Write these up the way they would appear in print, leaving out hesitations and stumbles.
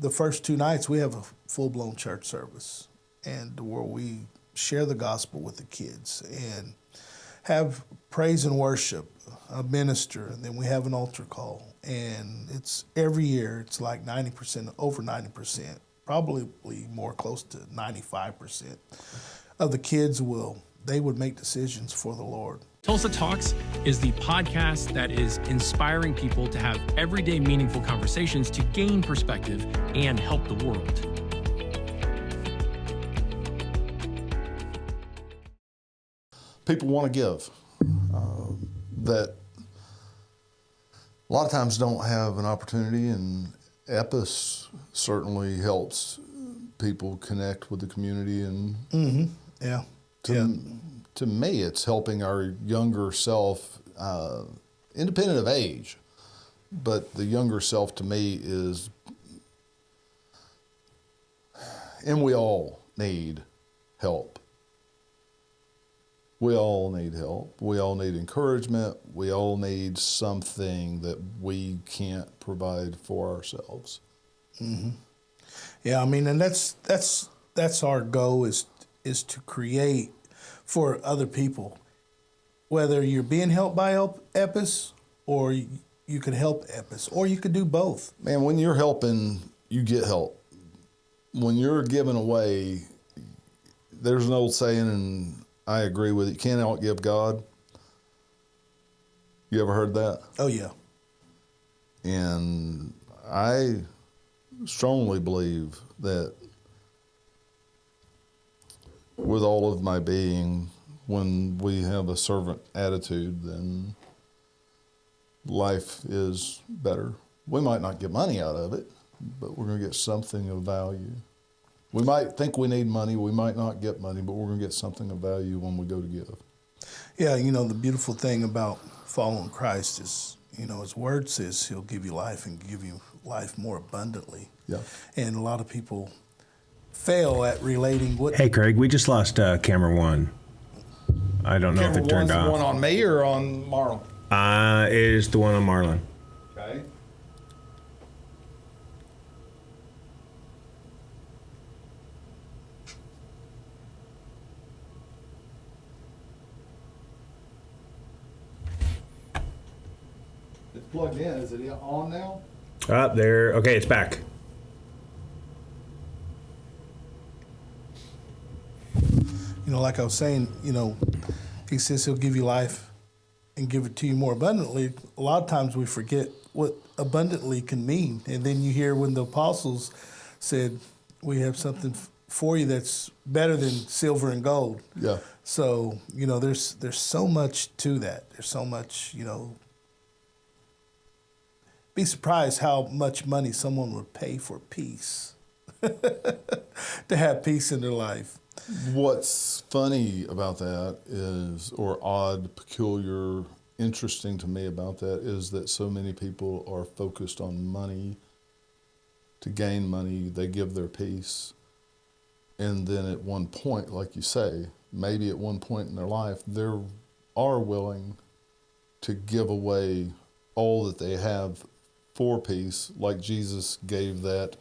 the first 2 nights we have a full-blown church service, and where we share the gospel with the kids and have praise and worship, a minister, and then we have an altar call. And it's every year, it's like 90%, over 90%, probably more close to 95% of the kids would make decisions for the Lord. Tulsa Talks is the podcast that is inspiring people to have everyday meaningful conversations to gain perspective and help the world. People want to give that a lot of times don't have an opportunity, and EPIS certainly helps people connect with the community. And to me, it's helping our younger self, independent of age, but the younger self to me is, and we all need help. We all need help. We all need encouragement. We all need something that we can't provide for ourselves. Mm-hmm. Yeah, I mean, and that's our goal is to create for other people, whether you're being helped by EPIS or you could help EPIS, or you could do both. Man, when you're helping, you get help. When you're giving away, there's an old saying, and I agree with it, you can't outgive God. You ever heard that? Oh, yeah. And I strongly believe that with all of my being, when we have a servant attitude, then life is better. We might not get money out of it, but we're going to get something of value. We might think we need money, we might not get money, but we're going to get something of value when we go to give. Yeah, you know, the beautiful thing about following Christ is, you know, His Word says He'll give you life and give you life more abundantly. Yeah. And a lot of people fail at relating what... Hey, Craig, we just lost camera one. I don't know if it turned off. The one on me or on Marlon? It is the one on Marlon. Okay. It's plugged in. Is it on now? Up there. Okay, it's back. You know, like I was saying, you know, He says He'll give you life and give it to you more abundantly. A lot of times we forget what abundantly can mean. And then you hear when the apostles said, we have something for you that's better than silver and gold. Yeah. So, you know, there's so much to that. There's so much, you know, be surprised how much money someone would pay for peace, to have peace in their life. What's funny about that is, or odd, peculiar, interesting to me about that is that so many people are focused on money. To gain money, they give their peace. And then at one point, like you say, maybe at one point in their life, they are willing to give away all that they have for peace, like Jesus gave that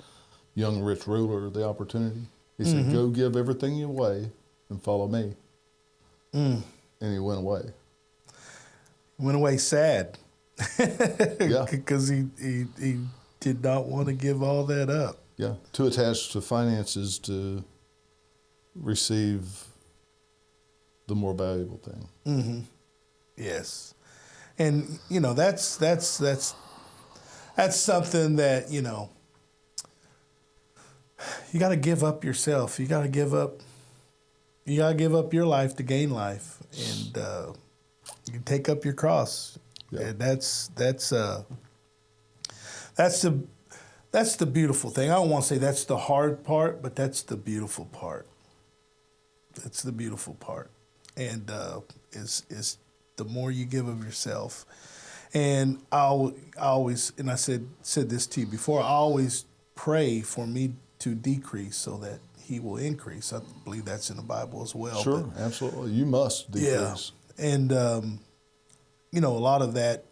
young rich ruler the opportunity. He said, go give everything you away and follow me. And he went away. Went away sad. Yeah. Because he did not want to give all that up. Yeah, too attached to finances to receive the more valuable thing. Mm-hmm. Yes. And, you know, that's something that, you know, you got to give up yourself. You got to give up your life to gain life. And you take up your cross. Yeah. And that's the beautiful thing. I don't want to say that's the hard part, but that's the beautiful part. That's the beautiful part. And is the more you give of yourself. And I always, and I said this to you before, I always pray for me to decrease so that He will increase. I believe that's in the Bible as well. Sure, but, absolutely. You must decrease. Yeah. And, you know, a lot of that,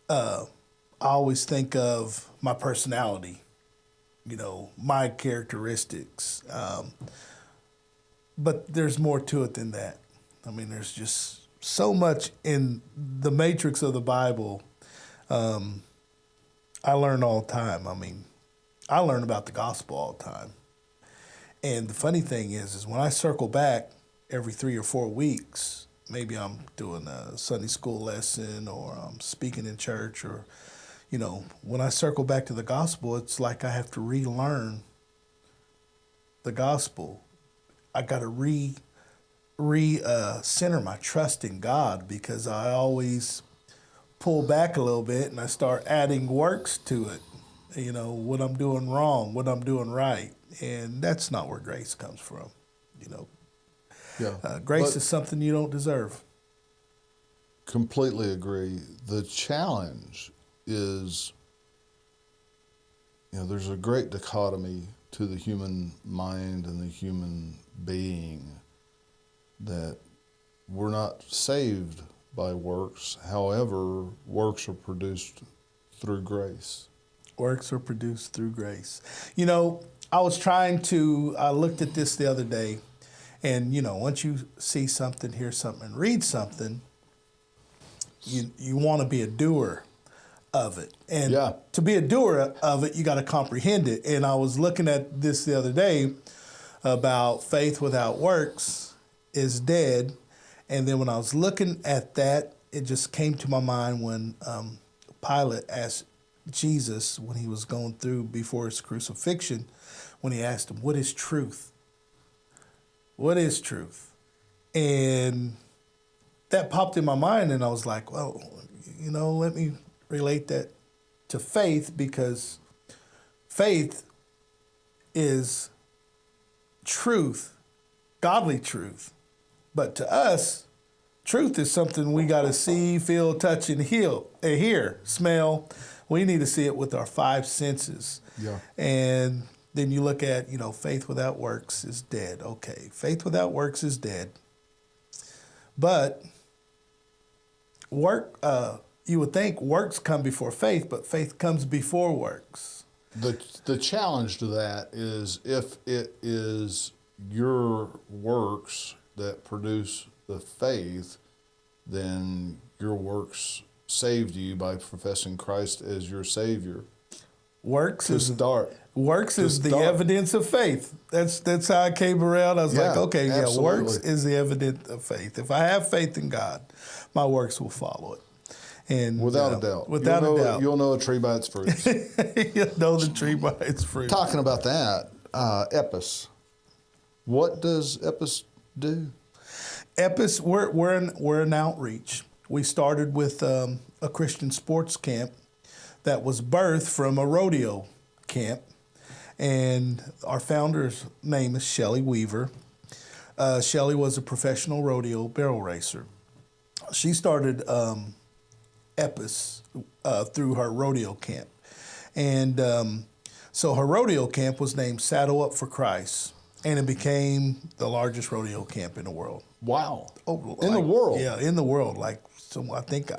I always think of my personality. my characteristics. But there's more to it than that. I mean, there's just so much in the matrix of the Bible. I learn all the time. I mean, I learn about the gospel all the time. And the funny thing is when I circle back every 3 or 4 weeks, maybe I'm doing a Sunday school lesson or I'm speaking in church or, when I circle back to the gospel, it's like I have to relearn the gospel. I got to center my trust in God because I always pull back a little bit and I start adding works to it. What I'm doing wrong, what I'm doing right. And that's not where grace comes from. Grace is something you don't deserve. Completely agree. The challenge is, there's a great dichotomy to the human mind and the human being that we're not saved by works. However, works are produced through grace. Works are produced through grace. I looked at this the other day, and, once you see something, hear something, and read something, you want to be a doer of it. And to be a doer of it, you got to comprehend it. And I was looking at this the other day about faith without works is dead. And then when I was looking at that, it just came to my mind when Pilate asked Jesus, when he was going through before his crucifixion, when he asked him, what is truth? What is truth? And that popped in my mind, and I was like, well, let me relate that to faith, because faith is truth, godly truth. But to us, truth is something we got to see, feel, touch, and hear, smell. We need to see it with our 5 senses. Yeah. And then you look at, faith without works is dead. Okay, faith without works is dead. But you would think works come before faith, but faith comes before works. The challenge to that is if it is your works that produce the faith, then your works saved you by professing Christ as your Savior. Works is the start. evidence of faith. That's how I came around. I was like, okay, absolutely. Works is the evidence of faith. If I have faith in God, my works will follow it. And without a doubt. You'll know a tree by its fruits. You'll know the tree by its fruit. Talking about that, Epis. What does Epis do? Epis, we're an outreach. We started with a Christian sports camp that was birthed from a rodeo camp. And our founder's name is Shelley Weaver. Shelley was a professional rodeo barrel racer. She started Epis through her rodeo camp. And so her rodeo camp was named Saddle Up for Christ. And it became the largest rodeo camp in the world. Wow. In the world? Yeah, in the world. So I think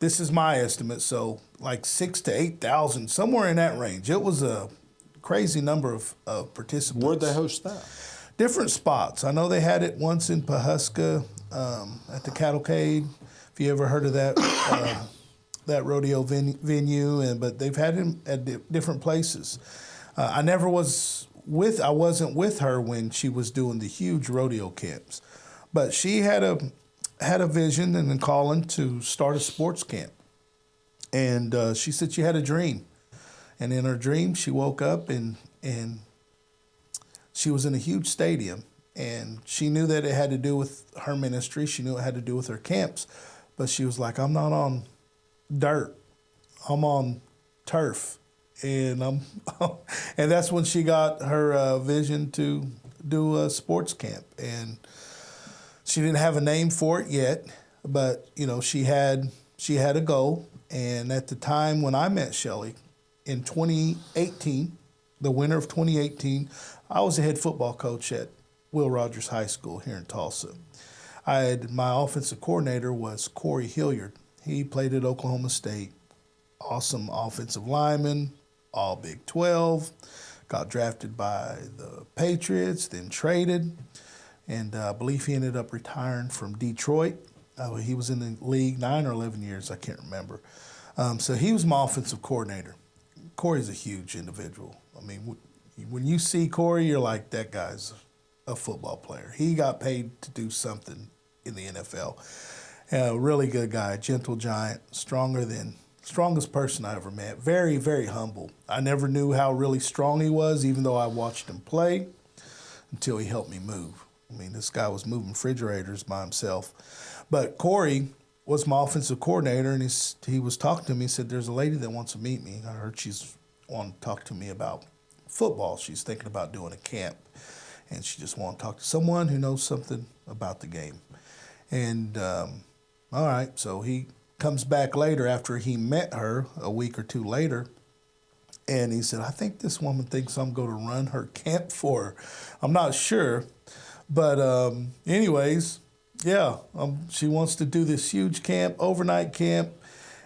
this is my estimate. So 6,000 to 8,000, somewhere in that range. It was a crazy number of participants. Where'd they host that? Different spots. I know they had it once in Pawhuska at the Cattlecade. If you ever heard of that that rodeo venue, but they've had it at different places. I wasn't with her when she was doing the huge rodeo camps, but she had a vision and a calling to start a sports camp. And she said she had a dream. And in her dream, she woke up and she was in a huge stadium. And she knew that it had to do with her ministry. She knew it had to do with her camps. But she was like, I'm not on dirt. I'm on turf. And and that's when she got her vision to do a sports camp. And she didn't have a name for it yet, but she had a goal. And at the time when I met Shelley in 2018, the winter of 2018, I was a head football coach at Will Rogers High School here in Tulsa. My offensive coordinator was Corey Hilliard. He played at Oklahoma State. Awesome offensive lineman, all Big 12, got drafted by the Patriots, then traded, and I believe he ended up retiring from Detroit. He was in the league 9 or 11 years, I can't remember. So he was my offensive coordinator. Corey's a huge individual. I mean, when you see Corey, you're like, that guy's a football player. He got paid to do something in the NFL. Really good guy, gentle giant, strongest person I ever met. Very, very humble. I never knew how really strong he was, even though I watched him play, until he helped me move. I mean, this guy was moving refrigerators by himself. But Corey was my offensive coordinator, and he was talking to me. He said, there's a lady that wants to meet me. I heard she's wanting to talk to me about football. She's thinking about doing a camp, and she just wanted to talk to someone who knows something about the game. And all right, so he comes back later after he met her a week or two later, and he said, I think this woman thinks I'm going to run her camp for her. I'm not sure, but anyways, yeah, she wants to do this huge camp, overnight camp,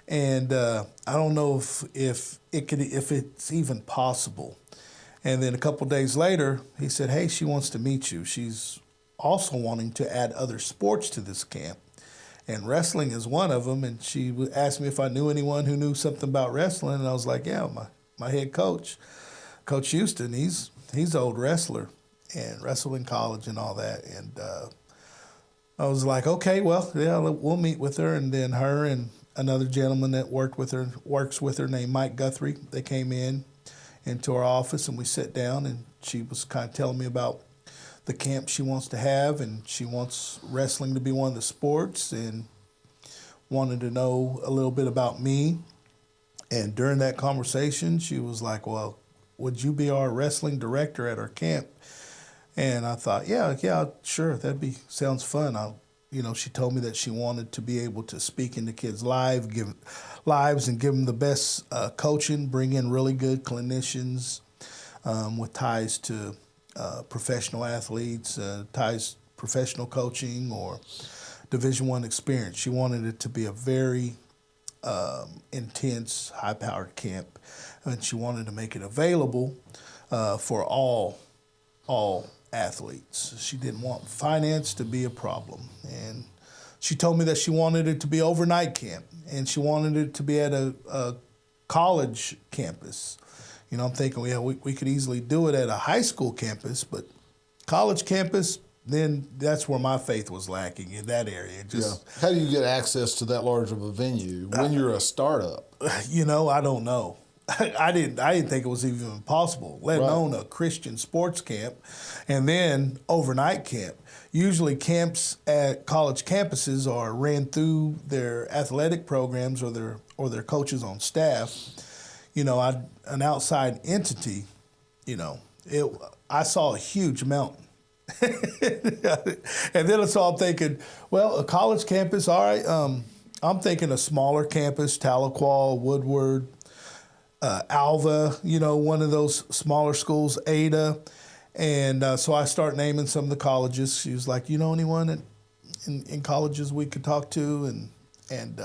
and I don't know if it's even possible. And then a couple days later, he said, hey, she wants to meet you. She's also wanting to add other sports to this camp, and wrestling is one of them. And she asked me if I knew anyone who knew something about wrestling, and I was like, yeah, my head coach, Coach Houston, he's an old wrestler and wrestled in college and all that. And I was like, okay, well, yeah, we'll meet with her. And then her and another gentleman that works with her named Mike Guthrie, they came into our office, and we sat down, and she was kind of telling me about the camp she wants to have, and she wants wrestling to be one of the sports, and wanted to know a little bit about me. And during that conversation, she was like, well, would you be our wrestling director at our camp? And I thought, yeah, sure, sounds fun. She told me that she wanted to be able to speak into kids' lives and give them the best coaching, bring in really good clinicians with ties to professional athletes, professional coaching, or Division I experience. She wanted it to be a very intense, high-powered camp, and she wanted to make it available for all athletes. She didn't want finance to be a problem, and she told me that she wanted it to be overnight camp, and she wanted it to be at a college campus. I'm thinking, yeah, we could easily do it at a high school campus, but college campus, then that's where my faith was lacking in that area. How do you get access to that large of a venue when you're a startup? I don't know. I didn't think it was even possible, let alone a Christian sports camp, and then overnight camp. Usually camps at college campuses are ran through their athletic programs or their coaches on staff. An outside entity, I saw a huge mountain. And then so I'm thinking, well, a college campus, all right. I'm thinking a smaller campus, Tahlequah, Woodward, Alva, one of those smaller schools, Ada. And so I start naming some of the colleges. She was like, anyone in colleges we could talk to? And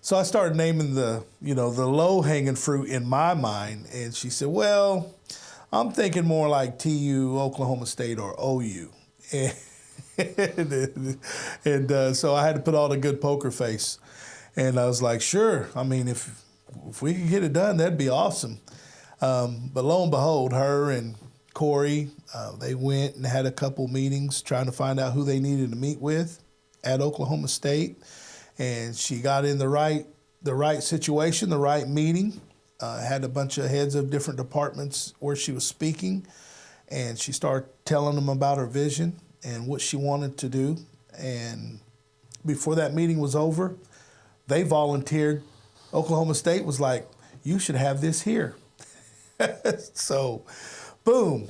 so I started naming the low-hanging fruit in my mind. And she said, well, I'm thinking more like TU, Oklahoma State, or OU. And so I had to put on a good poker face. And I was like, sure. I mean, if we could get it done, that'd be awesome. But lo and behold, her and Corey, they went and had a couple meetings trying to find out who they needed to meet with at Oklahoma State. And she got in the right situation, the right meeting, had a bunch of heads of different departments where she was speaking. And she started telling them about her vision and what she wanted to do. And before that meeting was over, they volunteered. Oklahoma State was like, you should have this here. So, boom,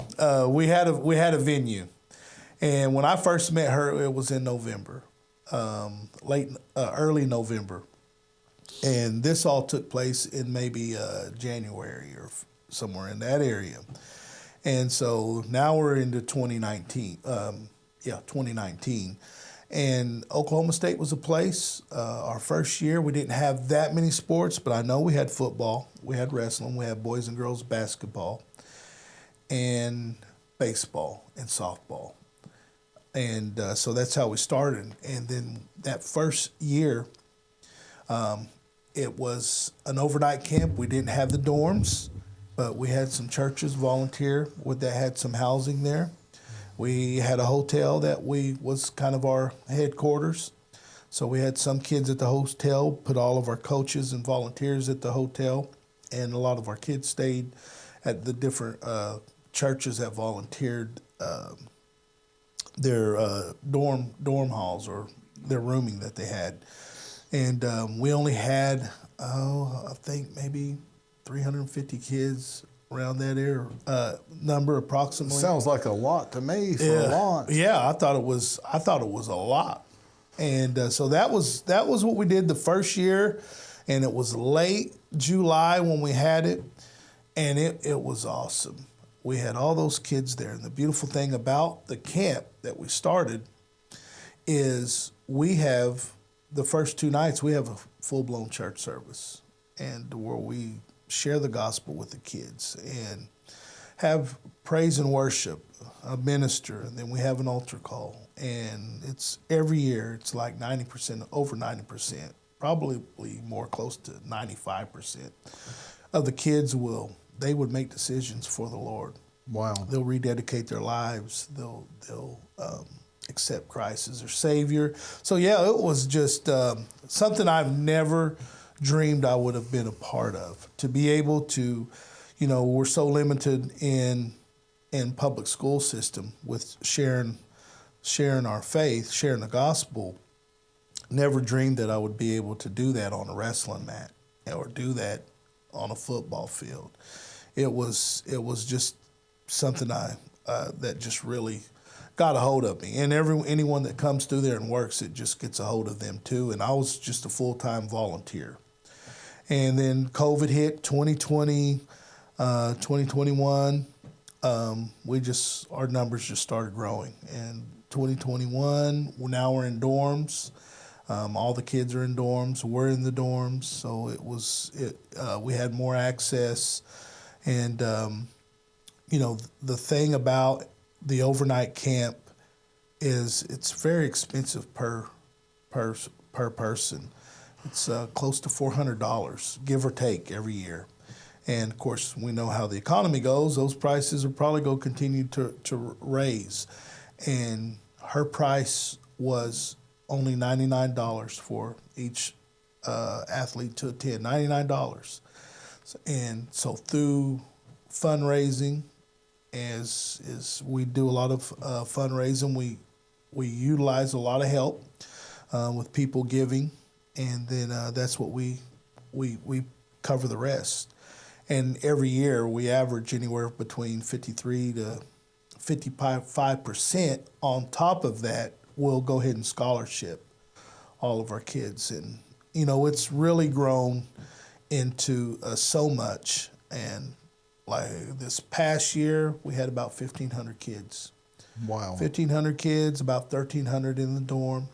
we had a venue. And when I first met her, it was in November, early November. And this all took place in maybe January or somewhere in that area. And so now we're into 2019. 2019. And Oklahoma State was a place. Our first year, we didn't have that many sports, but I know we had football, we had wrestling, we had boys and girls basketball. and baseball and softball. And so that's how we started. And then that first year, it was an overnight camp. We didn't have the dorms, but we had some churches volunteer that had some housing there. We had a hotel that was kind of our headquarters. So we had some kids at the hotel, put all of our coaches and volunteers at the hotel, and a lot of our kids stayed at the different churches that volunteered their dorm halls or their rooming that they had. And we only had, I think maybe 350 kids around that number approximately. Sounds like a lot to me for a launch. Yeah, I thought it was a lot. And so that was what we did the first year, and it was late July when we had it, and it was awesome. We had all those kids there, and the beautiful thing about the camp that we started is we have the first 2 nights we have a full-blown church service, and where we share the gospel with the kids and have praise and worship, a minister, and then we have an altar call. And it's every year, it's like 90%, over 90%, probably more close to 95% of the kids they would make decisions for the Lord. Wow. They'll rededicate their lives. They'll accept Christ as their Savior. So yeah, it was just something I've never dreamed I would have been a part of. To be able to, we're so limited in public school system with sharing our faith, sharing the gospel. Never dreamed that I would be able to do that on a wrestling mat or do that on a football field. It was just something that just really got a hold of me. And anyone that comes through there and works, it just gets a hold of them too. And I was just a full-time volunteer. And then COVID hit 2020, 2021. Our numbers just started growing. And 2021, now we're in dorms. All the kids are in dorms. We're in the dorms. So we had more access. And, the thing about the overnight camp is it's very expensive per person. It's close to $400, give or take, every year. And of course, we know how the economy goes. Those prices will probably go continue to raise. And her price was only $99 for each athlete to attend, $99. And so through fundraising, as we do a lot of fundraising, we utilize a lot of help with people giving, and then that's what we cover the rest. And every year we average anywhere between 53 to 55%. On top of that, we'll go ahead and scholarship all of our kids, and it's really grown into so much. And like this past year, we had about 1,500 kids. Wow. 1,500 kids, about 1,300 in the dorm.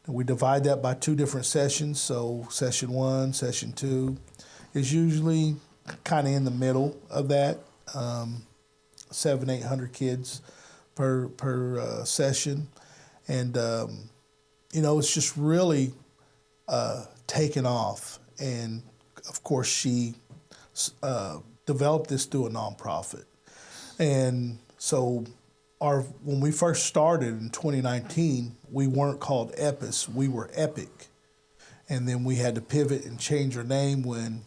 And we divide that by 2 different sessions. So session 1, session 2 is usually kind of in the middle of that, 700-800 kids per session. And, it's just really taken off. And, of course, she developed this through a nonprofit. And so when we first started in 2019, we weren't called EPIS, we were EPIC. And then we had to pivot and change our name when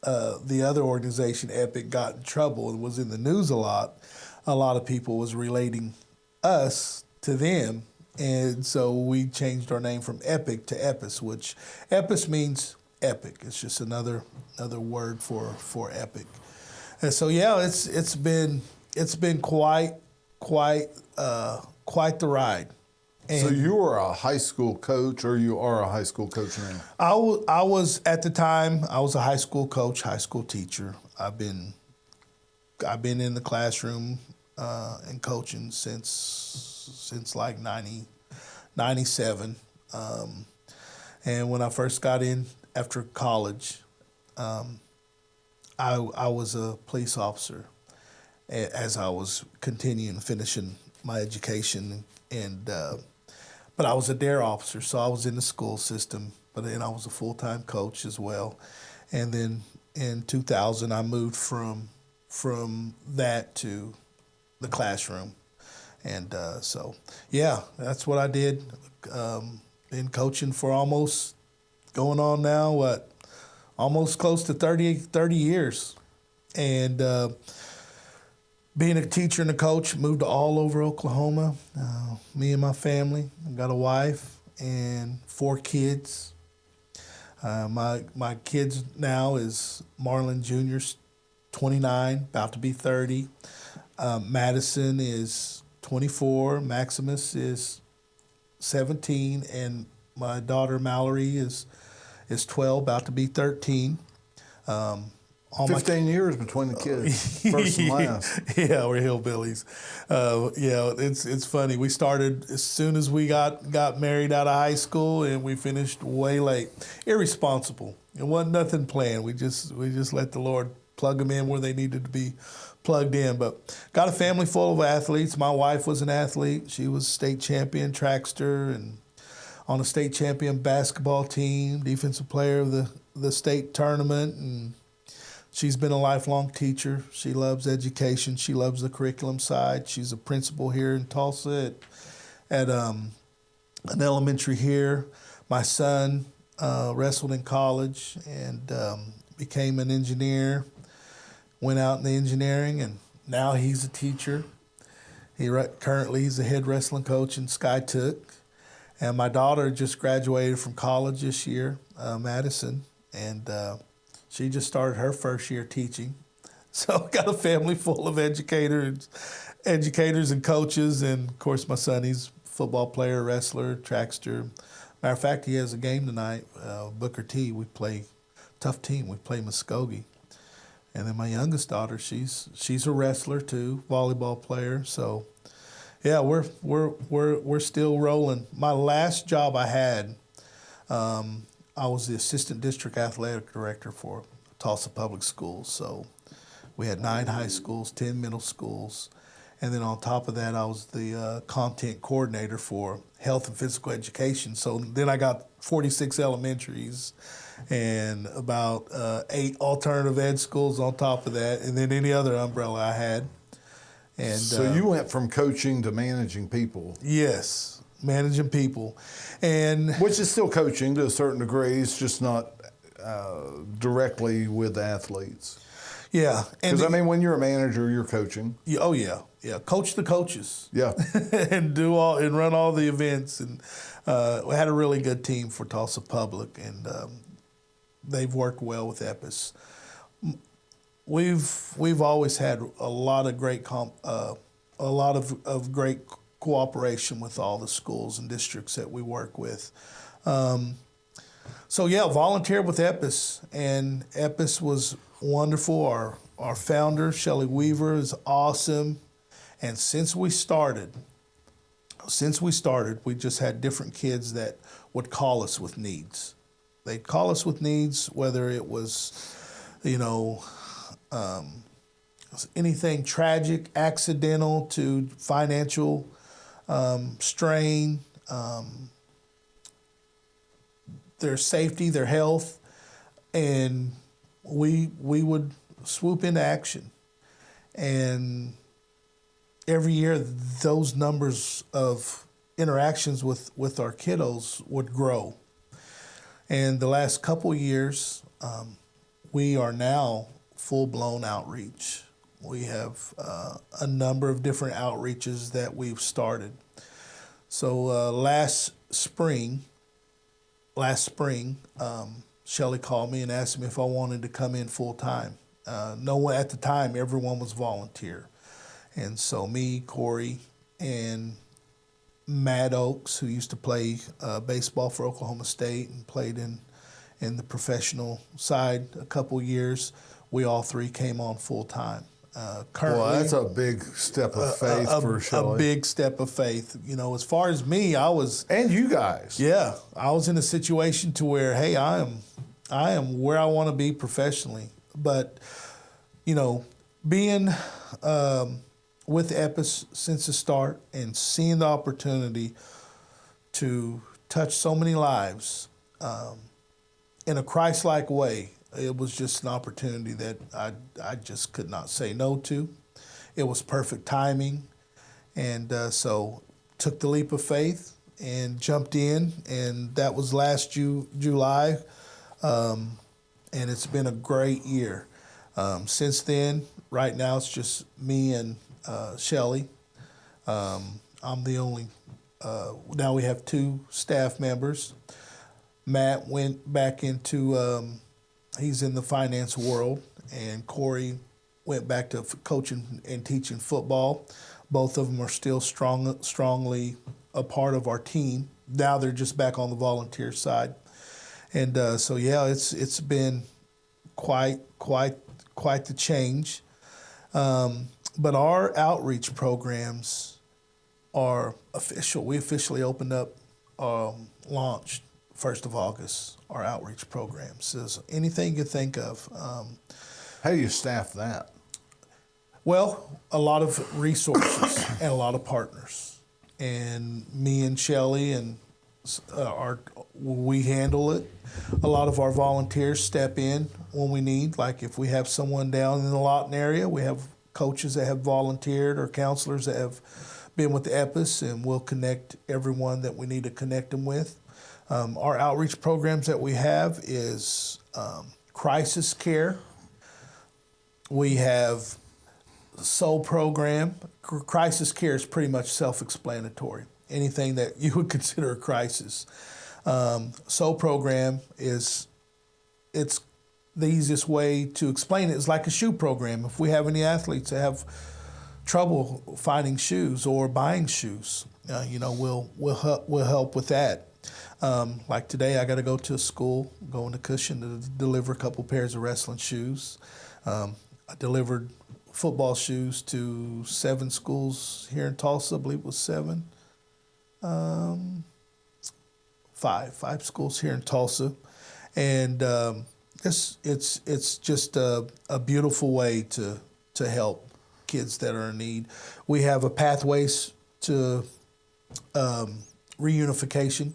the other organization, EPIC, got in trouble and was in the news a lot. A lot of people was relating us to them. And so we changed our name from EPIC to EPIS, which EPIS means epic. It's just another word for epic. And so yeah, it's been quite the ride. And so you were a high school coach, or you are a high school coach now? I was at the time. I was a high school coach, high school teacher. I've been in the classroom and coaching since like 97. And when I first got in after college, I was a police officer, as I was continuing finishing my education. And but I was a DARE officer, so I was in the school system. But then I was a full-time coach as well. And then in 2000, I moved from that to the classroom. And so, yeah, that's what I did. Been coaching for almost going on now, almost close to 30 years. And being a teacher and a coach, moved to all over Oklahoma. Me and my family. I got a wife and 4 kids. My kids now is Marlon Jr.'s 29, about to be 30. Madison is 24. Maximus is 17, and my daughter Mallory is 12, about to be 13. 15 years between the kids, first and last. Yeah, we're hillbillies. Yeah, it's funny. We started as soon as we got married out of high school, and we finished way late. Irresponsible. It wasn't nothing planned. We just let the Lord plug them in where they needed to be plugged in. But got a family full of athletes. My wife was an athlete. She was state champion trackster and on a state champion basketball team, defensive player of the state tournament, and she's been a lifelong teacher. She loves education. She loves the curriculum side. She's a principal here in Tulsa at an elementary here. My son wrestled in college and became an engineer, went out in the engineering, and now he's a teacher. Currently he's a head wrestling coach in SkyTook. And my daughter just graduated from college this year, Madison, and she just started her first year teaching. So got a family full of educators and coaches. And of course, my son, he's a football player, wrestler, trackster. Matter of fact, he has a game tonight, Booker T. We play tough team. We play Muskogee. And then my youngest daughter, she's a wrestler too, volleyball player. So yeah, we're still rolling. My last job I had, I was the assistant district athletic director for Tulsa Public Schools. So we had 9 high schools, 10 middle schools. And then on top of that, I was the content coordinator for health and physical education. So then I got 46 elementaries and about 8 alternative ed schools on top of that, and then any other umbrella I had. And so you went from coaching to managing people. Yes, managing people. And which is still coaching to a certain degree. It's just not directly with athletes. Yeah. Because, I mean, when you're a manager, you're coaching. Oh, yeah. Yeah. Coach the coaches. Yeah. and run all the events. And we had a really good team for Tulsa Public, and they've worked well with EPIS. We've always had a lot of great great cooperation with all the schools and districts that we work with. So yeah, volunteered with EPIS, and EPIS was wonderful. Our founder, Shelley Weaver, is awesome. And since we started, we just had different kids that would call us with needs. They'd call us with needs, whether it was, anything tragic, accidental, to financial strain, their safety, their health, and we would swoop into action. And every year, those numbers of interactions with our kiddos would grow. And the last couple of years, we are now full-blown outreach. We have a number of different outreaches that we've started. So last spring, Shelley called me and asked me if I wanted to come in full-time. No one at the time, everyone was volunteer. And so me, Corey, and Matt Oakes, who used to play baseball for Oklahoma State and played in the professional side a couple years, we all 3 came on full-time. Currently, well, that's a big step of faith for Shelley. A big step of faith. As far as me, I was... And you guys. Yeah. I was in a situation to where, hey, I am where I want to be professionally. But, being with EPIS since the start and seeing the opportunity to touch so many lives in a Christ-like way, it was just an opportunity that I just could not say no to. It was perfect timing, and so took the leap of faith and jumped in, and that was last July, and it's been a great year. Since then, right now it's just me and Shelly. I'm the only. Now we have 2 staff members. Matt went back into. He's in the finance world, and Corey went back to coaching and teaching football. Both of them are still strongly a part of our team. Now they're just back on the volunteer side, and so yeah, it's been quite the change. But our outreach programs are official. We officially opened up, launched 1st of August, our outreach programs. So anything you think of. How do you staff that? Well, a lot of resources and a lot of partners. And me and Shelly and we handle it. A lot of our volunteers step in when we need. Like if we have someone down in the Lawton area, we have coaches that have volunteered or counselors that have been with the EPIS, and we'll connect everyone that we need to connect them with. Our outreach programs that we have is crisis care. We have SOUL program. Crisis care is pretty much self-explanatory. Anything that you would consider a crisis. SOUL program it's the easiest way to explain it is like a shoe program. If we have any athletes that have trouble finding shoes or buying shoes, we'll help with that. Like today, I got to go to a school, going to Cushion to deliver a couple pairs of wrestling shoes. I delivered football shoes to 7 schools here in Tulsa. I believe it was 7. 5 schools here in Tulsa, and it's just a beautiful way to help kids that are in need. We have a pathways to reunification,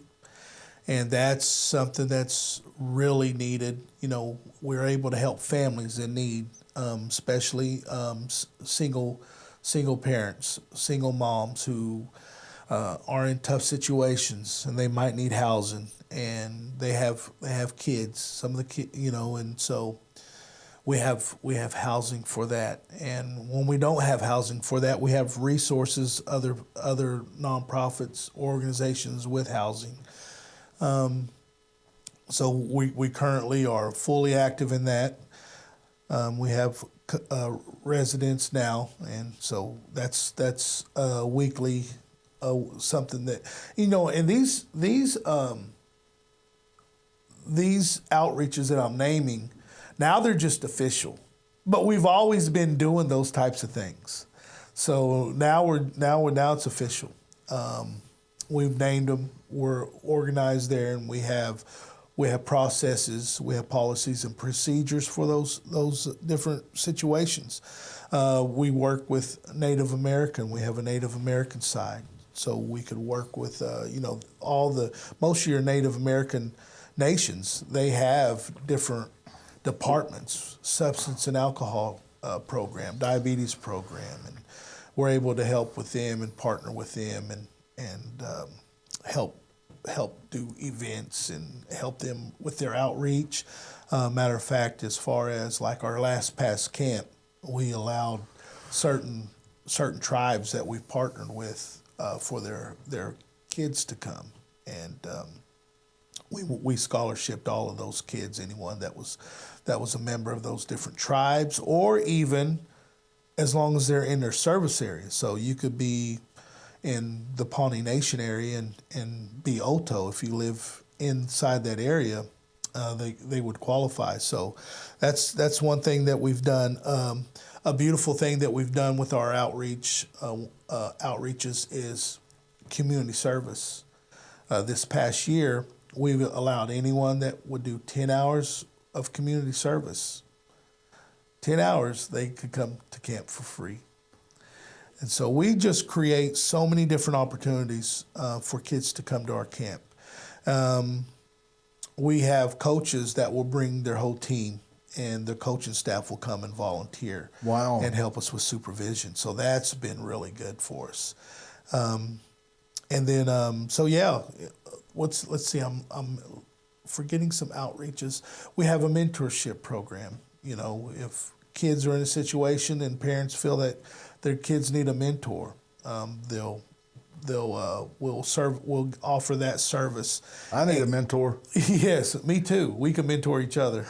and that's something that's really needed. We're able to help families in need, especially single parents, single moms who are in tough situations, and they might need housing, and they have kids. Some of the kids, and so we have housing for that. And when we don't have housing for that, we have resources, other nonprofits, organizations with housing. So we currently are fully active in that. We have residents now, and so that's weekly. Something that and these outreaches that I'm naming, now they're just official, but we've always been doing those types of things. So now it's official. We've named them. We're organized there, and we have processes, we have policies and procedures for those different situations. We work with Native American. We have a Native American side. So we could work with, most of your Native American nations, they have different departments, substance and alcohol program, diabetes program, and we're able to help with them and partner with them and help do events and help them with their outreach. Matter of fact, as far as like our last past camp, we allowed certain tribes that we've partnered with for their kids to come, and we scholarshiped all of those kids. Anyone that was a member of those different tribes, or even as long as they're in their service area. So you could be in the Pawnee Nation area and be Oto if you live inside that area. They would qualify. So that's one thing that we've done. A beautiful thing that we've done with our outreaches is community service. This past year, we've allowed anyone that would do 10 hours of community service 10 hours, they could come to camp for free. And so we just create so many different opportunities for kids to come to our camp. We have coaches that will bring their whole team, and the coaching staff will come and volunteer. Wow. And help us with supervision. So that's been really good for us. And then, so yeah, let's see, I'm forgetting some outreaches. We have a mentorship program. You know, if kids are in a situation and parents feel that their kids need a mentor, we'll offer that service. I need a mentor. Yes, me too. We can mentor each other.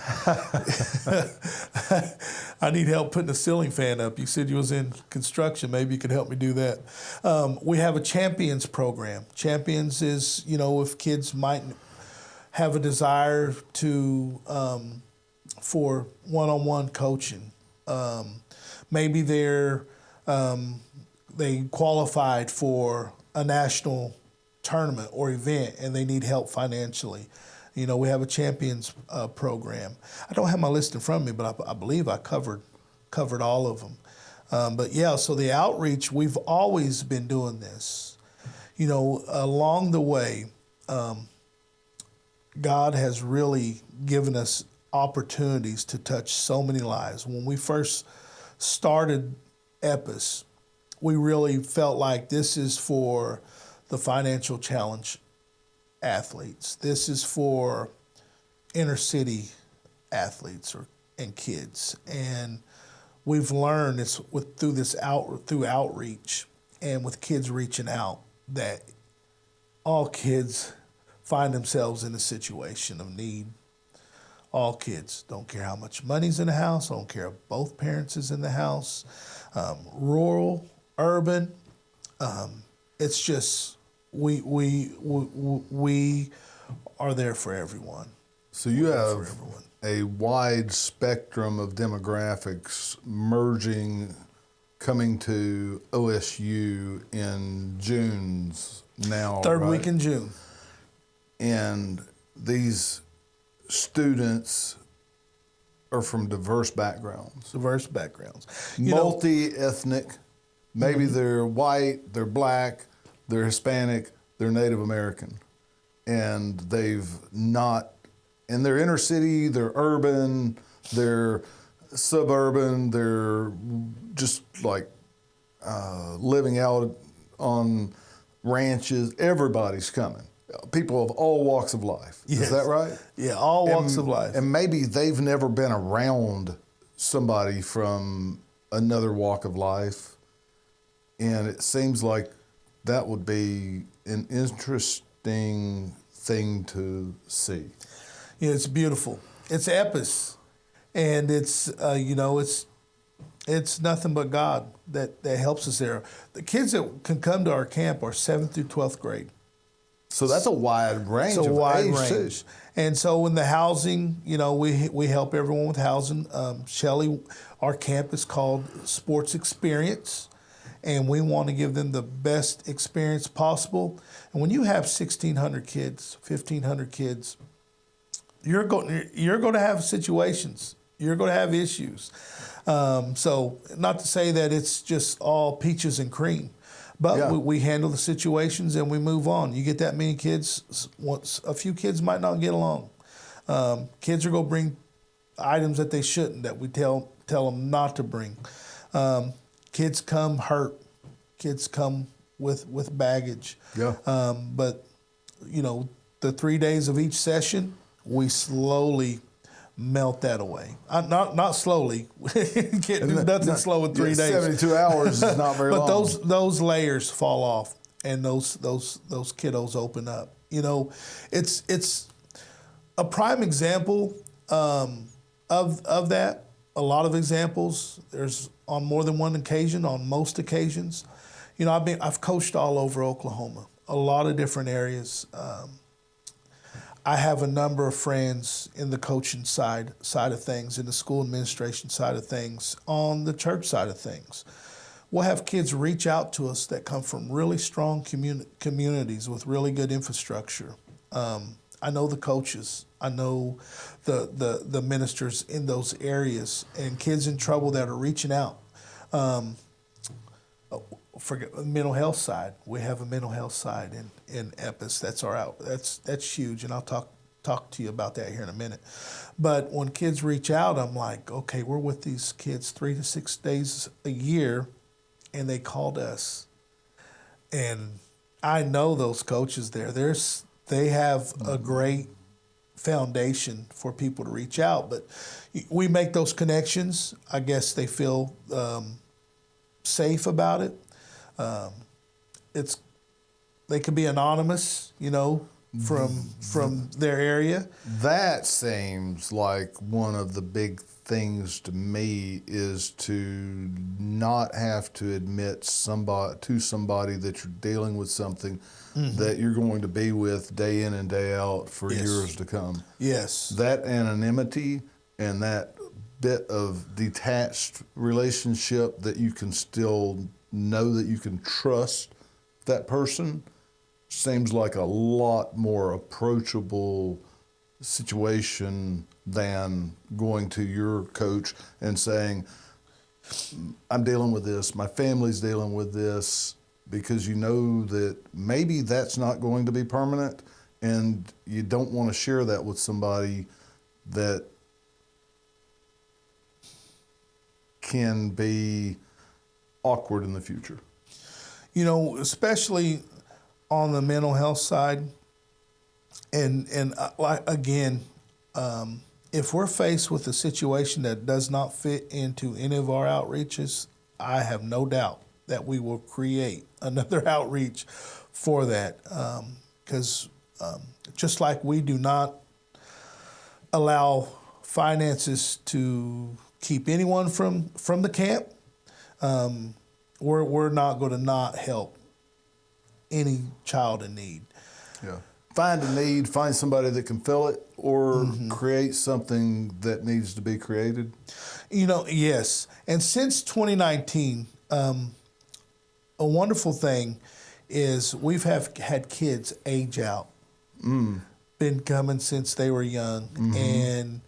I need help putting a ceiling fan up. You said you was in construction. Maybe you could help me do that. We have a champions program. Champions is, you know, if kids might have a desire to for one-on-one coaching. Maybe they qualified for a national tournament or event and they need help financially. You know, we have a champions program. I don't have my list in front of me, but I believe I covered all of them. But yeah, so the outreach, we've always been doing this. You know, along the way, God has really given us opportunities to touch so many lives. When we first started EPIS, we really felt like this is for the financial challenge athletes. This is for inner city athletes and kids. And we've learned through outreach and with kids reaching out that all kids find themselves in a situation of need. All kids, don't care how much money's in the house, don't care if both parents is in the house, rural, urban. It's just we are there for everyone. So you have a wide spectrum of demographics merging, coming to OSU in June's now. Third week in June. And these students are from diverse backgrounds. Multi-ethnic. Maybe they're white, they're black, they're Hispanic, they're Native American. And they're inner city, they're urban, they're suburban, they're just like living out on ranches. Everybody's coming. People of all walks of life. Yes. Is that right? Yeah, all walks of life. And maybe they've never been around somebody from another walk of life. And it seems like that would be an interesting thing to see. Yeah, it's beautiful. It's EPIS. And it's, it's nothing but God that helps us there. The kids that can come to our camp are 7th through 12th grade. So that's a wide range of age too. And so in the housing, we help everyone with housing. Shelley, our camp is called Sports Experience, and we want to give them the best experience possible. And when you have 1,600 kids, 1,500 kids, you're going to have situations. You're going to have issues. So not to say that it's just all peaches and cream. But we handle the situations and we move on. You get that many kids, a few kids might not get along. Kids are going to bring items that they shouldn't, that we tell them not to bring. Kids come hurt. Kids come with baggage. Yeah. But, the 3 days of each session, we slowly melt that away. Not slowly. Can't do nothing slow in 3 days. 72 hours is not very long. But those layers fall off, and those kiddos open up. It's a prime example of that. A lot of examples. There's on more than one occasion, on most occasions. I've coached all over Oklahoma, a lot of different areas. I have a number of friends in the coaching side of things, in the school administration side of things, on the church side of things. We'll have kids reach out to us that come from really strong communities with really good infrastructure. I know the coaches. I know the ministers in those areas, and kids in trouble that are reaching out. Forget the mental health side. We have a mental health side in EPIS. That's huge, and I'll talk to you about that here in a minute. But when kids reach out, I'm like, okay, we're with these kids 3 to 6 days a year, and they called us. And I know those coaches there. They have a great foundation for people to reach out, but we make those connections. I guess they feel safe about it. They can be anonymous, from their area. That seems like one of the big things to me is to not have to admit to somebody that you're dealing with something that you're going to be with day in and day out for years to come. Yes. That anonymity and that bit of detached relationship that you can still know that you can trust that person seems like a lot more approachable situation than going to your coach and saying, I'm dealing with this, my family's dealing with this, because you know that maybe that's not going to be permanent, and you don't want to share that with somebody that can be awkward in the future. Especially on the mental health side, and again, if we're faced with a situation that does not fit into any of our outreaches, I have no doubt that we will create another outreach for that. Because just like we do not allow finances to keep anyone from the camp, we're not going to not help any child in need. Yeah. Find a need, find somebody that can fill it, or create something that needs to be created. Yes. And since 2019, a wonderful thing is we've had kids age out. Been coming since they were young. And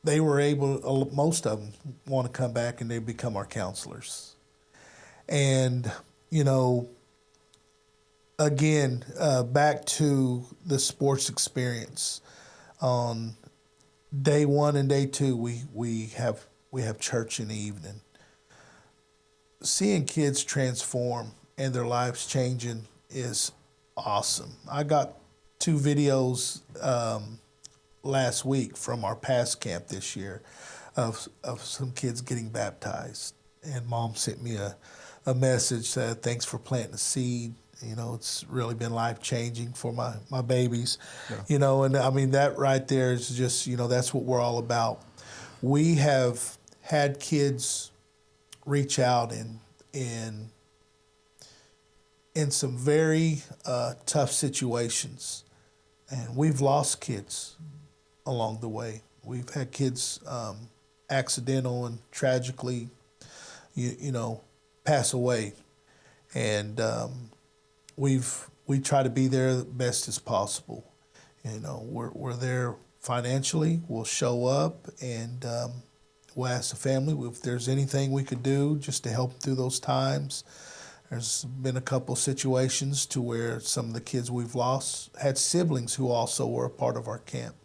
they were able, most of them want to come back and they become our counselors. And, again, back to the sports experience. On day 1 and day 2, we have church in the evening. Seeing kids transform and their lives changing is awesome. I got 2 videos last week from our past camp this year of some kids getting baptized, and Mom sent me a message that thanks for planting a seed. It's really been life-changing for my babies. Yeah. And I mean, that right there is just, that's what we're all about. We have had kids reach out in some very tough situations, and we've lost kids along the way. We've had kids accidental and tragically, pass away, and we try to be there the best as possible. We're there financially. We'll show up and we'll ask the family if there's anything we could do just to help through those times. There's been a couple situations to where some of the kids we've lost had siblings who also were a part of our camp,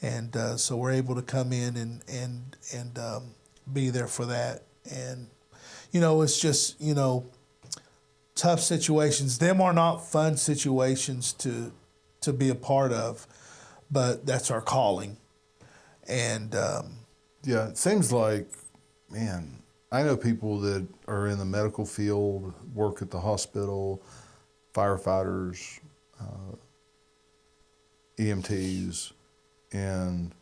and so we're able to come in and be there for that. And it's just tough situations. Them are not fun situations to be a part of, but that's our calling. And yeah, it seems like, man, I know people that are in the medical field, work at the hospital, firefighters, EMTs, and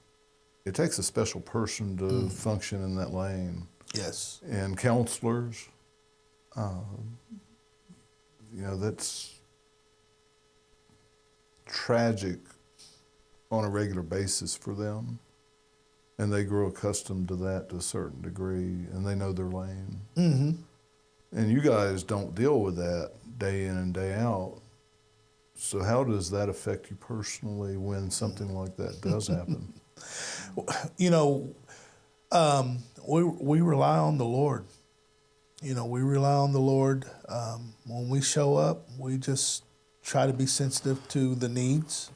it takes a special person to function in that lane. Yes. And counselors, that's tragic on a regular basis for them. And they grow accustomed to that to a certain degree, and they know their lane. And you guys don't deal with that day in and day out. So how does that affect you personally when something like that does happen? You know, we rely on the Lord. You know, we rely on the Lord. When we show up, we just try to be sensitive to the needs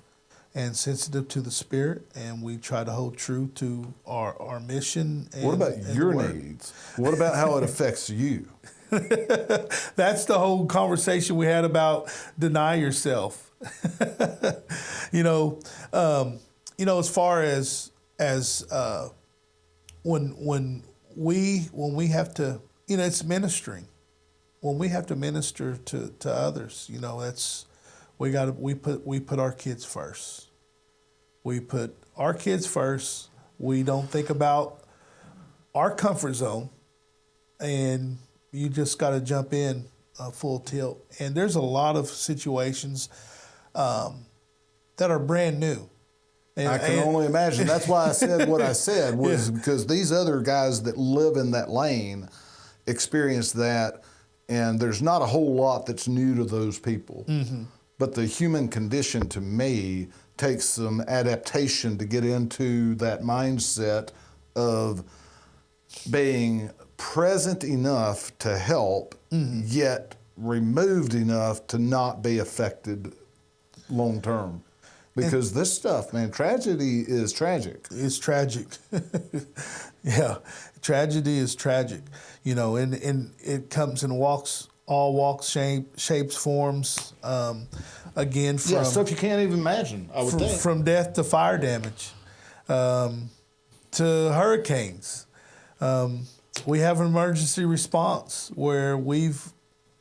and sensitive to the Spirit, and we try to hold true to our mission. And, What about and your the Word. needs? What about how it affects you? That's the whole conversation we had about deny yourself. you know, as far as when we have to, it's ministering. When we have to minister to others, that's we put our kids first. We put our kids first. We don't think about our comfort zone, and you just got to jump in full tilt. And there's a lot of situations that are brand new. And, I can only imagine. That's why I said what I said, was Yeah. because these other guys that live in that lane experience that, and there's not a whole lot that's new to those people. Mm-hmm. But the human condition, to me, takes some adaptation to get into that mindset of being present enough to help, yet removed enough to not be affected long term. Because this stuff, man, tragedy is tragic. It's tragic. Yeah, tragedy is tragic. And it comes in all walks, shapes, forms. Again, from Stuff you can't even imagine, I would think. from death to fire damage, to hurricanes. We have an emergency response where we've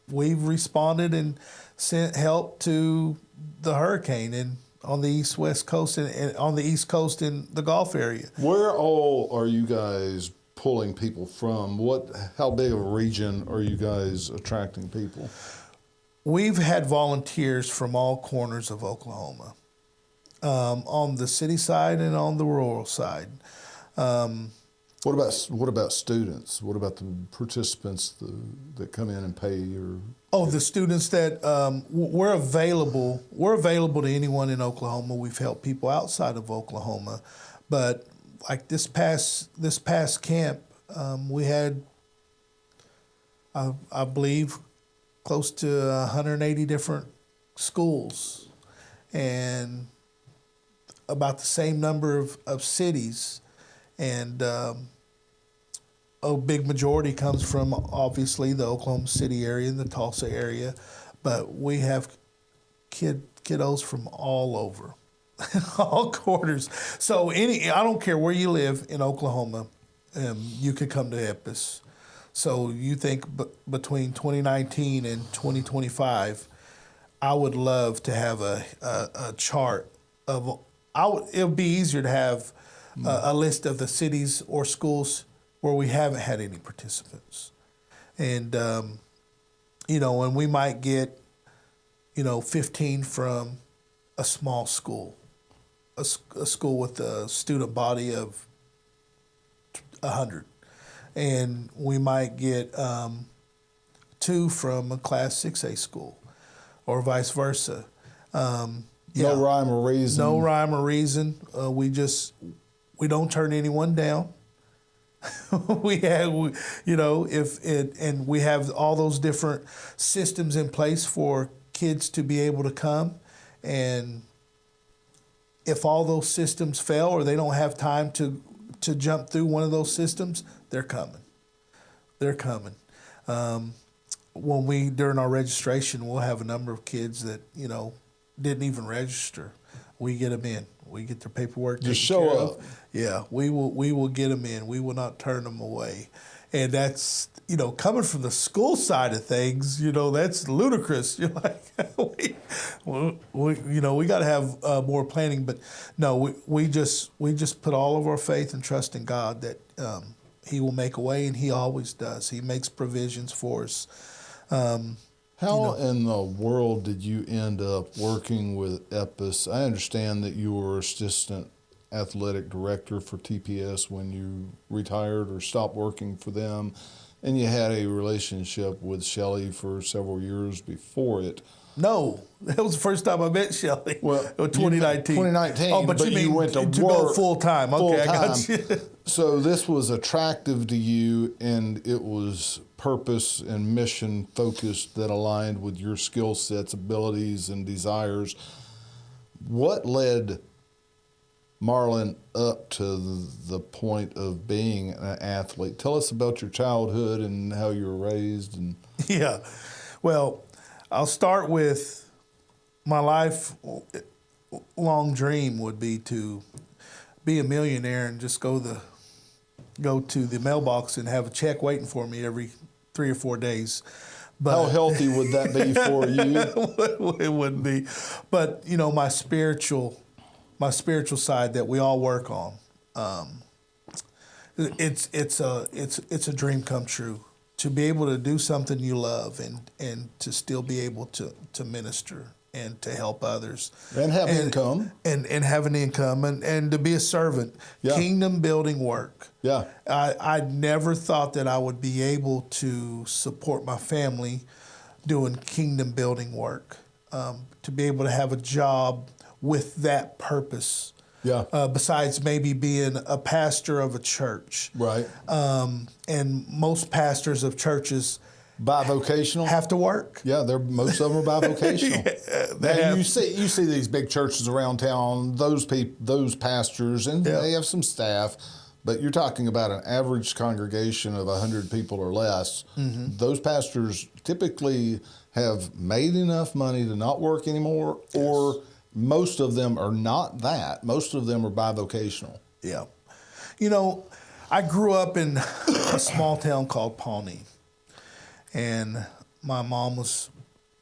responded and sent help to the hurricane and on the West Coast and on the East Coast in the Gulf area. Where all are you guys pulling people from? How big of a region are you guys attracting people? We've had volunteers from all corners of Oklahoma, on the city side and on the rural side. What about students? What about the participants that come in and pay? The students that we're available. We're available to anyone in Oklahoma. We've helped people outside of Oklahoma, but like this past camp, we had, I believe, close to 180 different schools, and about the same number of cities, and a big majority comes from obviously the Oklahoma City area and the Tulsa area, but we have kiddos from all over, all corners. So I don't care where you live in Oklahoma, you could come to EPIS. So you think between 2019 and 2025, I would love to have a chart of. It would be easier to have a list of the cities or schools where we haven't had any participants, and and we might get 15 from a small school, a school with a student body of 100. And we might get 2 from a Class 6A school, or vice versa. No rhyme or reason. No rhyme or reason. We don't turn anyone down. We have all those different systems in place for kids to be able to come, and if all those systems fail or they don't have time to jump through one of those systems, they're coming. They're coming. During our registration, we'll have a number of kids that, didn't even register. We get them in. We get their paperwork. Just show up. Yeah, we will get them in. We will not turn them away. And that's, coming from the school side of things, that's ludicrous. You're like, we got to have more planning. But no, we just put all of our faith and trust in God that He will make a way, and He always does. He makes provisions for us. How in the world did you end up working with EPIS? I understand that you were assistant athletic director for TPS when you retired or stopped working for them. And you had a relationship with Shelley for several years before it. No, that was the first time I met Shelley. Well, 2019. 2019. Oh, but you mean went to go work full time? Okay, I got you. So this was attractive to you, and it was purpose and mission focused that aligned with your skill sets, abilities, and desires. What led Marlon up to the point of being an athlete? Tell us about your childhood and how you were raised. And Yeah. Well, I'll start with my lifelong dream would be to be a millionaire and just go to the mailbox and have a check waiting for me every 3 or 4 days. But how healthy would that be for you? It wouldn't be. But you know, my spiritual side that we all work on. It's a dream come true to be able to do something you love and to still be able to minister and to help others And have income. and have an income and to be a servant. Yeah. Kingdom building work. Yeah. I never thought that I would be able to support my family doing kingdom building work, to be able to have a job with that purpose. Yeah. Besides maybe being a pastor of a church. Right. And most pastors of churches Bivocational. have to work. Yeah, most of them are bivocational. Now, you see these big churches around town. Those pastors, and Yeah. they have some staff. But you're talking about an average congregation of 100 people or less. Mm-hmm. Those pastors typically have made enough money to not work anymore, or most of them are not that. Most of them are bivocational. Yeah. You know, I grew up in a small town called Pawnee, and my mom was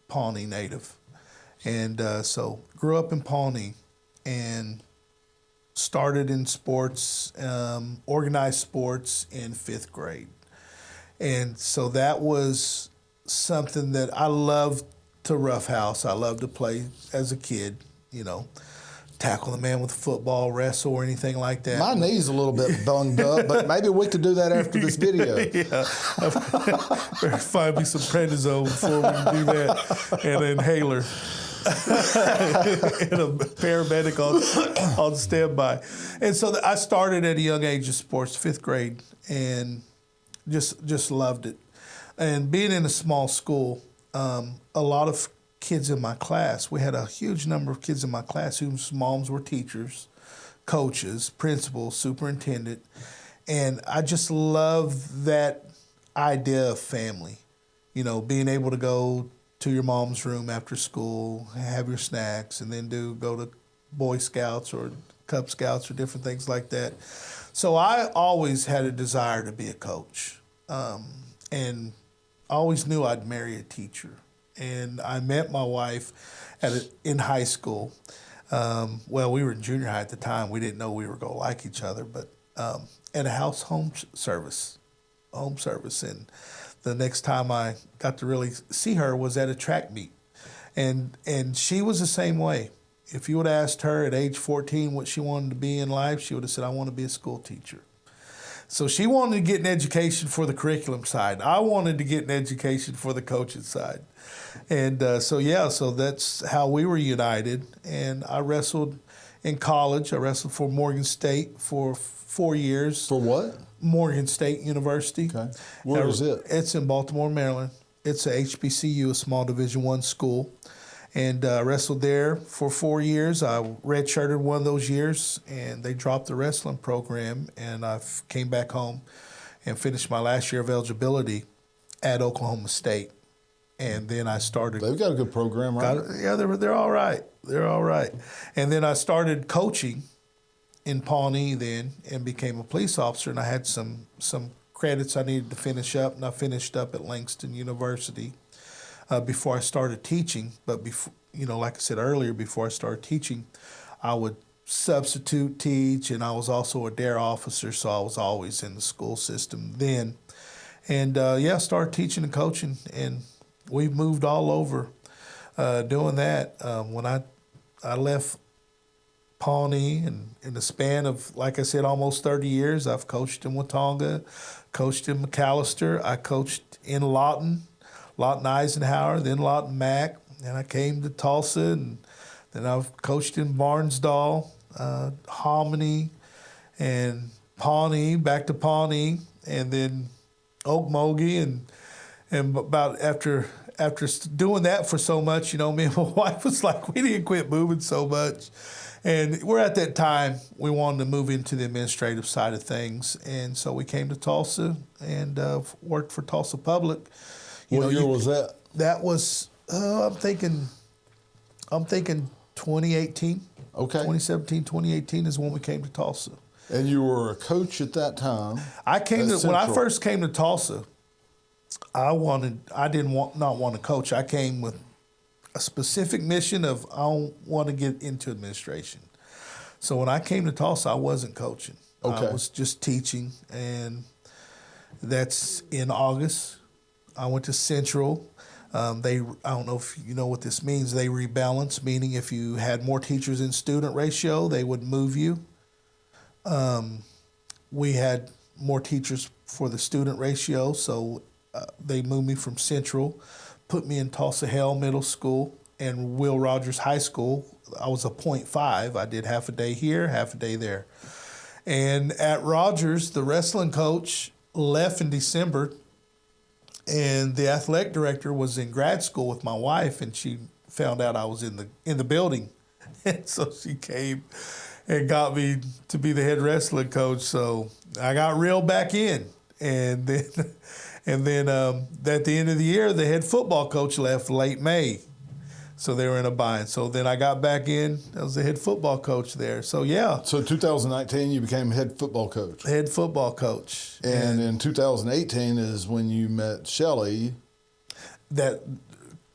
Pawnee native. And so grew up in Pawnee and started in sports, organized sports in 5th grade. And so that was something that I loved to roughhouse. I loved to play as a kid, you know, tackle the man with a football, wrestle, or anything like that. My knee's a little bit bunged up, but maybe we could do that after this video. Yeah. Better find me some prednisone before we can do that, and an inhaler. And a paramedic on standby. And so I started at a young age of sports, 5th grade, and just loved it. And being in a small school, a lot of kids in my class, we had a huge number of kids in my class whose moms were teachers, coaches, principals, superintendent. And I just love that idea of family. You know, being able to go to your mom's room after school, have your snacks, and then go to Boy Scouts or Cub Scouts or different things like that. So I always had a desire to be a coach, and I always knew I'd marry a teacher. And I met my wife in high school. Well, we were in junior high at the time. We didn't know we were going to like each other, but at a home service. And the next time I got to really see her was at a track meet. And she was the same way. If you would have asked her at age 14 what she wanted to be in life, she would have said, I want to be a school teacher. So she wanted to get an education for the curriculum side. I wanted to get an education for the coaching side. And so that's how we were united. And I wrestled in college. I wrestled for Morgan State for 4 years. For what? Morgan State University. Okay. Where is it? It's in Baltimore, Maryland. It's a HBCU, a small Division I school. And I wrestled there for 4 years. I redshirted one of those years, and they dropped the wrestling program, and I came back home and finished my last year of eligibility at Oklahoma State. And then I started. They've got a good program, right? They're all right. They're all right. And then I started coaching in Pawnee then and became a police officer, and I had some credits I needed to finish up, and I finished up at Langston University before I started teaching. But before, like I said earlier, before I started teaching, I would substitute teach, and I was also a DARE officer, so I was always in the school system then. And I started teaching and coaching, and we've moved all over doing that. When I left Pawnee, and in the span of, like I said, almost 30 years, I've coached in Watonga, coached in McAllister, I coached in Lawton Eisenhower, then Lawton Mac, and I came to Tulsa, and then I've coached in Barnesdall, Hominy, and Pawnee, back to Pawnee, and then Okmulgee, and about after doing that for so much, me and my wife was like, we didn't quit moving so much. And we're at that time, we wanted to move into the administrative side of things. And so we came to Tulsa and worked for Tulsa Public. What year was that? That was, I'm thinking 2018. Okay. 2017, 2018 is when we came to Tulsa. And you were a coach at that time. When I first came to Tulsa, I didn't want to coach. I came with a specific mission of I want to get into administration. So when I came to Tulsa, I wasn't coaching. Okay. I was just teaching, and that's in August. I went to Central. I don't know if you know what this means. They rebalance, meaning if you had more teachers in student ratio, they would move you. We had more teachers for the student ratio, so they moved me from Central, put me in Tulsa Hale Middle School and Will Rogers High School. I was a .5. I did half a day here, half a day there. And at Rogers, the wrestling coach left in December, and the athletic director was in grad school with my wife, and she found out I was in the building. And so she came and got me to be the head wrestling coach. So I got reeled back in. And then at the end of the year, the head football coach left late May. So they were in a bind. So then I got back in. I was the head football coach there. So, yeah. So 2019, you became head football coach. Head football coach. And in 2018 is when you met Shelley. That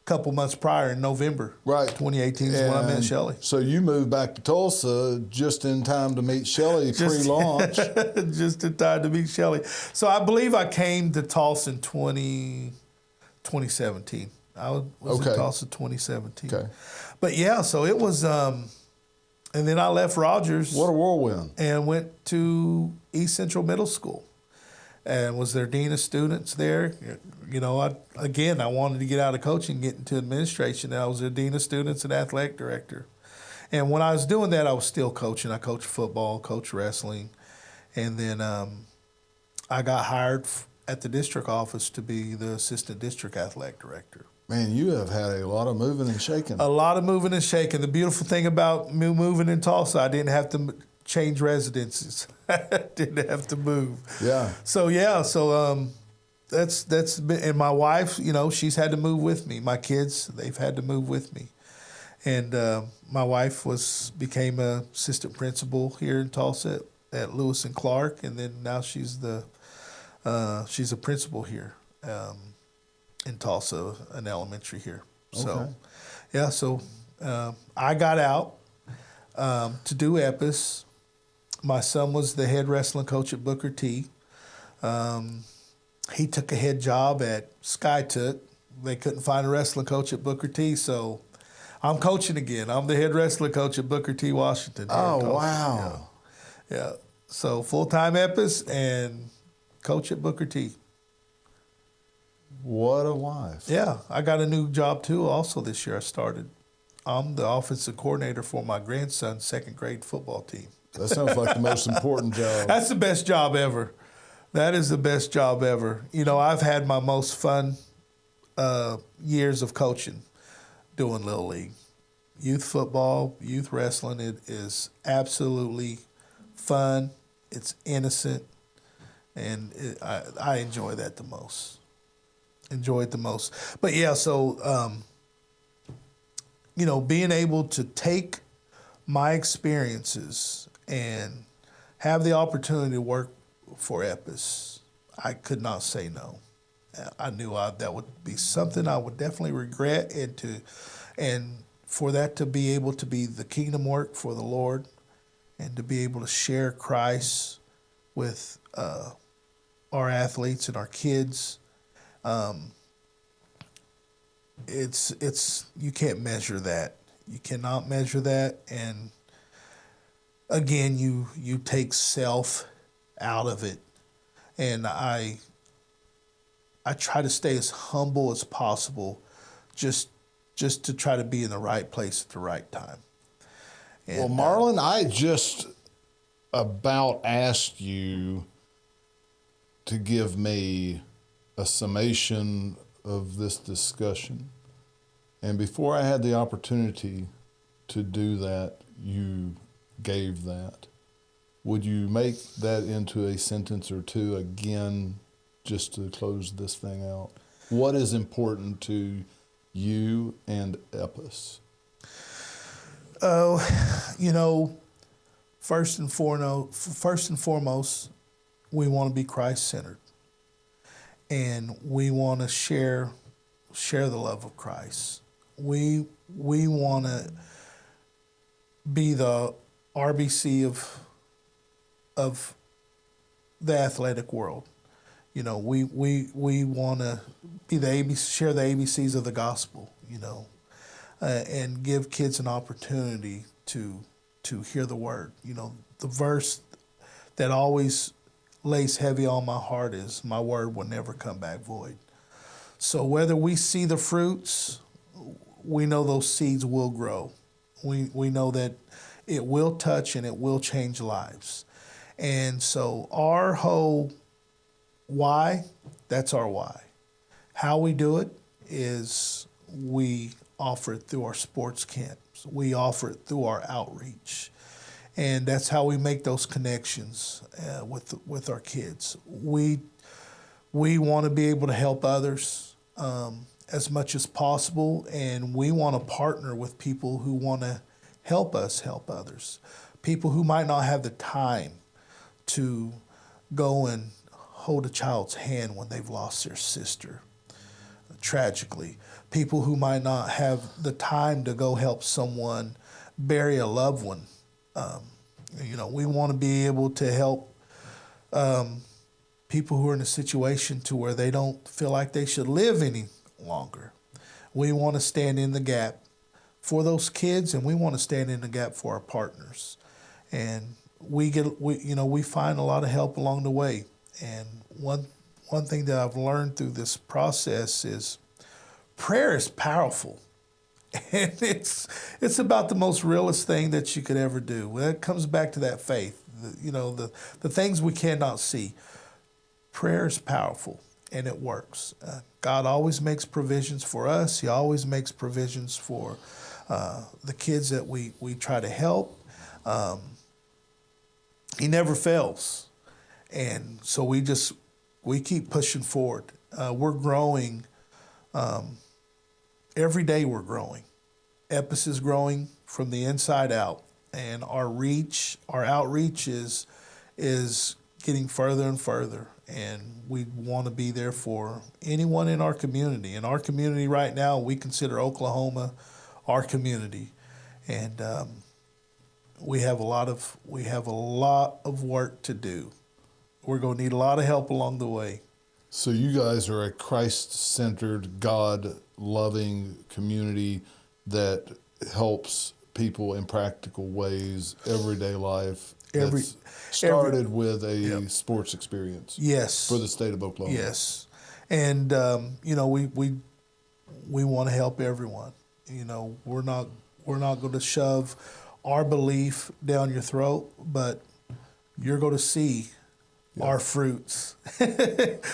couple months prior in November. Right. 2018 is when I met Shelley. So you moved back to Tulsa just in time to meet Shelley pre-launch. Just in time to meet Shelley. So I believe I came to Tulsa in 2017. I was in Tulsa 2017. Okay. But yeah, so it was, and then I left Rogers. What a whirlwind. And went to East Central Middle School and was their dean of students there. I wanted to get out of coaching, get into administration. And I was their dean of students and athletic director. And when I was doing that, I was still coaching. I coached football, coached wrestling. And then I got hired at the district office to be the assistant district athletic director. Man, you have had a lot of moving and shaking. A lot of moving and shaking. The beautiful thing about me moving in Tulsa, I didn't have to change residences. I didn't have to move. Yeah. So that's been, and my wife, she's had to move with me. My kids, they've had to move with me. And my wife became an assistant principal here in Tulsa at Lewis and Clark, and then now she's a principal here. In Tulsa, an elementary here. So, Okay. So I got out to do EPIS. My son was the head wrestling coach at Booker T. He took a head job at SkyTook. They couldn't find a wrestling coach at Booker T, so I'm coaching again. I'm the head wrestling coach at Booker T, Washington. Oh, wow. Yeah. So full-time EPIS and coach at Booker T. What a wife. Yeah, I got a new job too also this year. I started. I'm the offensive coordinator for my grandson's second grade football team. That sounds like the most important job. That's the best job ever. That is the best job ever. I've had my most fun years of coaching doing Little League. Youth football, youth wrestling, it is absolutely fun. It's innocent, and I enjoy that the most. Enjoy it the most. But yeah, so, being able to take my experiences and have the opportunity to work for EPIS, I could not say no. I knew that would be something I would definitely regret, and for that to be able to be the kingdom work for the Lord and to be able to share Christ with our athletes and our kids. It's you can't measure that. You cannot measure that, and again, you take self out of it, and I try to stay as humble as possible, just to try to be in the right place at the right time. Well, And, Marlon, I just about asked you to give me a summation of this discussion. And before I had the opportunity to do that, you gave that. Would you make that into a sentence or two again, just to close this thing out? What is important to you and Epis? Oh, first and foremost, we want to be Christ-centered, and we want to share the love of Christ. We want to be the RBC of the athletic world. We want to be share the ABCs of the gospel. And give kids an opportunity to hear the word. The verse that always lays heavy on my heart is, "My word will never come back void." So whether we see the fruits, we know those seeds will grow. We know that it will touch and it will change lives. And so our whole why, that's our why. How we do it is we offer it through our sports camps. We offer it through our outreach. And that's how we make those connections with our kids. We want to be able to help others as much as possible, and we want to partner with people who want to help us help others. People who might not have the time to go and hold a child's hand when they've lost their sister, tragically. People who might not have the time to go help someone bury a loved one. We want to be able to help people who are in a situation to where they don't feel like they should live any longer. We want to stand in the gap for those kids, and we want to stand in the gap for our partners. And we find a lot of help along the way. And one thing that I've learned through this process is prayer is powerful. And it's about the most realest thing that you could ever do. Well, it comes back to that faith, the things we cannot see. Prayer is powerful, and it works. God always makes provisions for us. He always makes provisions for the kids that we try to help. He never fails. And so we keep pushing forward. We're growing. Every day we're growing. Epis is growing from the inside out, and our outreach is getting further and further. And we want to be there for anyone in our community. In our community right now, we consider Oklahoma our community, and we have a lot of work to do. We're going to need a lot of help along the way. So you guys are a Christ-centered, God-loving community that helps people in practical ways, everyday life. That's started with a sports experience. Yes. For the state of Oklahoma. Yes. And we want to help everyone. We're not going to shove our belief down your throat, but you're going to see our fruits.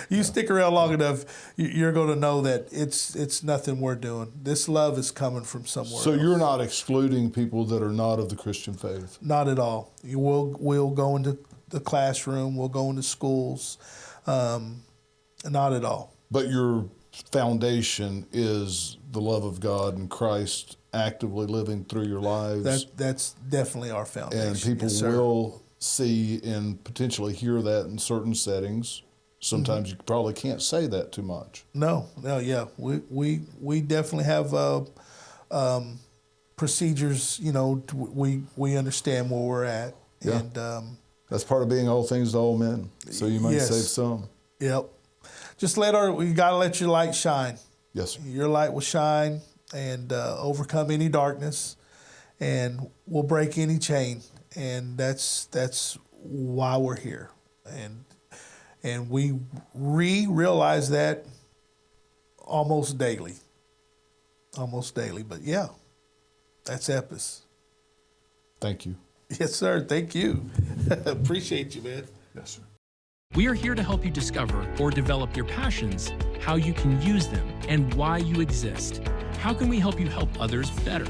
You stick around long enough, you're going to know that it's nothing we're doing. This love is coming from somewhere So else. you're not excluding people that are not of the Christian faith? Not at all. We'll go into the classroom. We'll go into schools. Not at all. But your foundation is the love of God and Christ actively living through your lives. That's definitely our foundation. And people Yes, sir. will see and potentially hear that in certain settings. Sometimes you probably can't say that too much. No, yeah. We definitely have procedures, we understand where we're at. Yeah. And That's part of being all things to all men. So you might Yes. save some. Yep. Just we got to let your light shine. Yes, sir. Your light will shine and overcome any darkness, and will break any chain. and that's why we're here, and we realize that almost daily. But yeah, that's Epis. Thank you. Yes, sir. Thank you. Appreciate you, man. Yes, sir. We are here to help you discover or develop your passions, how you can use them, and why you exist. How can we help you help others better?